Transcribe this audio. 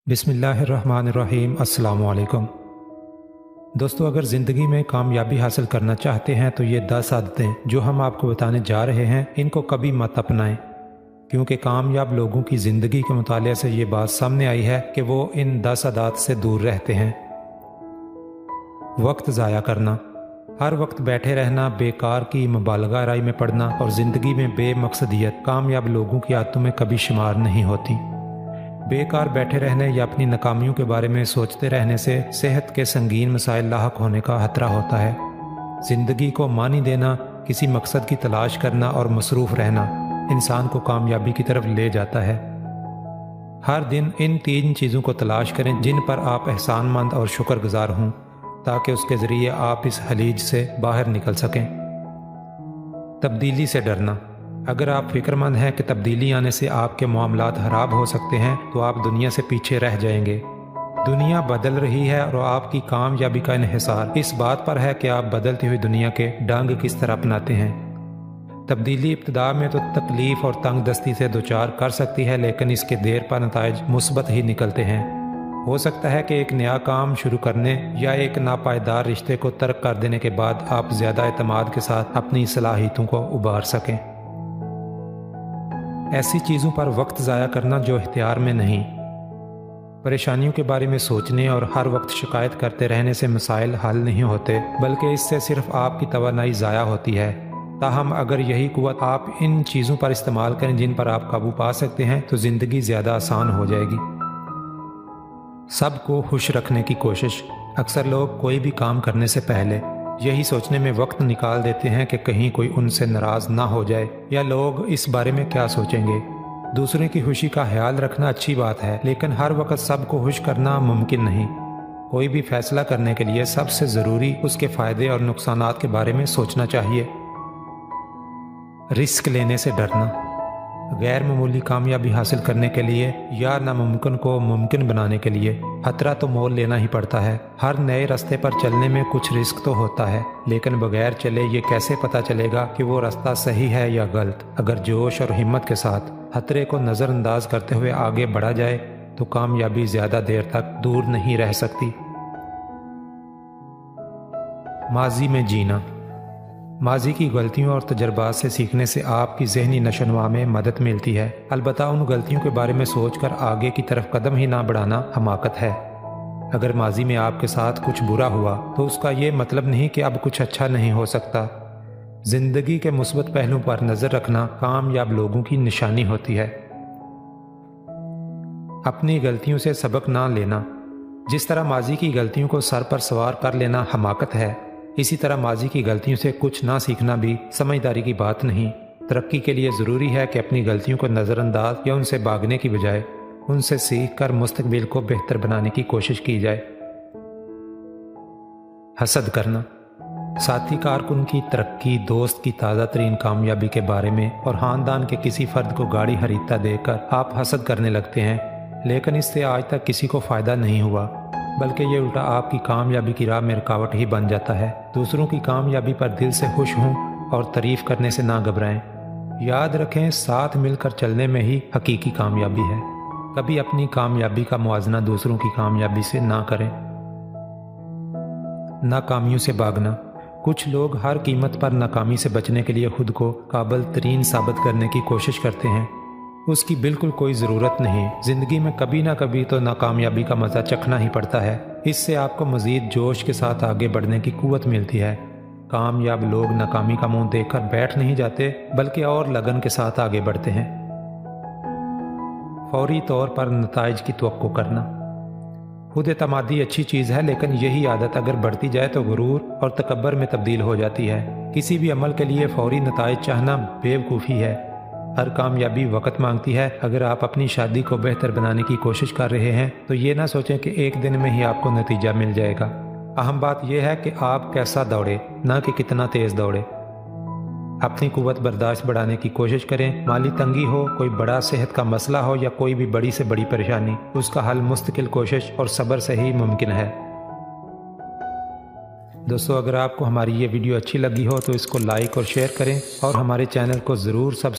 बिस्मिल्लाहिर्रहमानिर्रहीम। अस्सलामु अलैकुम दोस्तों, अगर ज़िंदगी में कामयाबी हासिल करना चाहते हैं तो ये 10 आदतें जो हम आपको बताने जा रहे हैं इनको कभी मत अपनाएं, क्योंकि कामयाब लोगों की ज़िंदगी के मुताले से ये बात सामने आई है कि वो इन 10 आदत से दूर रहते हैं। वक्त ज़ाया करना, हर वक्त बैठे रहना, बेकार की मुबालगा राय में पड़ना और ज़िंदगी में बेमकसदियत कामयाब लोगों की आदतों में कभी शुमार नहीं होती। बेकार बैठे रहने या अपनी नाकामियों के बारे में सोचते रहने से सेहत के संगीन मसाइल लाहक होने का खतरा होता है। ज़िंदगी को मानी देना, किसी मकसद की तलाश करना और मसरूफ़ रहना इंसान को कामयाबी की तरफ ले जाता है। हर दिन इन 3 चीज़ों को तलाश करें जिन पर आप एहसानमंद और शुक्रगुजार हों, ताकि उसके ज़रिए आप इस हलीज से बाहर निकल सकें। तब्दीली से डरना, अगर आप फिक्रमंद हैं कि तब्दीली आने से आपके मामलात खराब हो सकते हैं तो आप दुनिया से पीछे रह जाएंगे। दुनिया बदल रही है और आपकी कामयाबी का इन्हिसार इस बात पर है कि आप बदलती हुई दुनिया के ढंग किस तरह अपनाते हैं। तब्दीली इब्तिदा में तो तकलीफ और तंग दस्ती से दोचार कर सकती है, लेकिन इसके देर पर नताइज मुस्बत ही निकलते हैं। हो सकता है कि एक नया काम शुरू करने या एक नापायदार रिश्ते को तर्क कर देने के बाद आप ज़्यादा एतमाद के साथ अपनी सलाहियतों को उभार सकें। ऐसी चीज़ों पर वक्त ज़ाया करना जो इख्तियार में नहीं। परेशानियों के बारे में सोचने और हर वक्त शिकायत करते रहने से मसाइल हल नहीं होते, बल्कि इससे सिर्फ आपकी तवानाई ज़ाया होती है। ताहम अगर यही कुव्वत आप इन चीज़ों पर इस्तेमाल करें जिन पर आप काबू पा सकते हैं तो ज़िंदगी ज़्यादा आसान हो जाएगी। सबको खुश रखने की कोशिश, अक्सर लोग कोई भी काम करने से पहले यही सोचने में वक्त निकाल देते हैं कि कहीं कोई उनसे नाराज़ ना हो जाए या लोग इस बारे में क्या सोचेंगे। दूसरे की खुशी का ख्याल रखना अच्छी बात है, लेकिन हर वक्त सबको खुश करना मुमकिन नहीं। कोई भी फैसला करने के लिए सबसे ज़रूरी उसके फ़ायदे और नुकसानात के बारे में सोचना चाहिए। रिस्क लेने से डरना, गैर मामूली कामयाबी हासिल करने के लिए या नामुमकिन को मुमकिन बनाने के लिए खतरा तो मोल लेना ही पड़ता है। हर नए रास्ते पर चलने में कुछ रिस्क तो होता है, लेकिन बगैर चले ये कैसे पता चलेगा कि वो रास्ता सही है या गलत। अगर जोश और हिम्मत के साथ खतरे को नज़रअंदाज करते हुए आगे बढ़ा जाए तो कामयाबी ज़्यादा देर तक दूर नहीं रह सकती। माजी में जीना, माजी की गलतियों और तजर्बात से सीखने से आपकी ज़हनी नशोनुमा में मदद मिलती है। अलबत्ता उन गलतियों के बारे में सोचकर आगे की तरफ कदम ही ना बढ़ाना हमाकत है। अगर माजी में आपके साथ कुछ बुरा हुआ तो उसका ये मतलब नहीं कि अब कुछ अच्छा नहीं हो सकता। ज़िंदगी के मुस्बत पहलुओं पर नज़र रखना कामयाब लोगों की निशानी होती है। अपनी गलतियों से सबक ना लेना, जिस तरह माजी की गलतियों को सर पर सवार कर लेना हमाकत है, इसी तरह माजी की गलतियों से कुछ ना सीखना भी समझदारी की बात नहीं। तरक्की के लिए ज़रूरी है कि अपनी गलतियों को नज़रअंदाज या उनसे भागने की बजाय उनसे सीख कर मुस्तकबिल को बेहतर बनाने की कोशिश की जाए। हसद करना, साथी कारकुन की तरक्की, दोस्त की ताज़ा तरीन कामयाबी के बारे में और ख़ानदान के किसी फ़र्द को गाड़ी खरीदता देखकर आप हसद करने लगते हैं, लेकिन इससे आज तक किसी को फ़ायदा नहीं हुआ, बल्कि ये उल्टा आपकी कामयाबी की राह में रुकावट ही बन जाता है। दूसरों की कामयाबी पर दिल से खुश हों और तारीफ करने से ना घबराएं। याद रखें, साथ मिलकर चलने में ही हकीकी कामयाबी है। कभी अपनी कामयाबी का मुआवजा दूसरों की कामयाबी से ना करें। नाकामियों से भागना, कुछ लोग हर कीमत पर नाकामी से बचने के लिए खुद को काबिल तरीन साबित करने की कोशिश करते हैं। उसकी बिल्कुल कोई ज़रूरत नहीं। ज़िंदगी में कभी ना कभी तो नाकामयाबी का मज़ा चखना ही पड़ता है। इससे आपको मज़ीद जोश के साथ आगे बढ़ने की कुव्वत मिलती है। कामयाब लोग नाकामी का मुंह देखकर बैठ नहीं जाते, बल्कि और लगन के साथ आगे बढ़ते हैं। फौरी तौर पर नताइज की तवक्को करना, खुद एतमादी अच्छी चीज़ है, लेकिन यही आदत अगर बढ़ती जाए तो गुरूर और तकब्बर में तब्दील हो जाती है। किसी भी अमल के लिए फौरी नताइज चाहना बेवकूफ़ी है। हर कामयाबी वक्त मांगती है। अगर आप अपनी शादी को बेहतर बनाने की कोशिश कर रहे हैं तो ये ना सोचें कि एक दिन में ही आपको नतीजा मिल जाएगा। अहम बात यह है कि आप कैसा दौड़े, ना कि कितना तेज़ दौड़े। अपनी कुव्वत बर्दाश्त बढ़ाने की कोशिश करें। माली तंगी हो, कोई बड़ा सेहत का मसला हो या कोई भी बड़ी से बड़ी परेशानी, उसका हल मुस्तकिल कोशिश और सब्र से ही मुमकिन है। दोस्तों, अगर आपको हमारी ये वीडियो अच्छी लगी हो तो इसको लाइक और शेयर करें और हमारे चैनल को ज़रूर सब्सक्राइब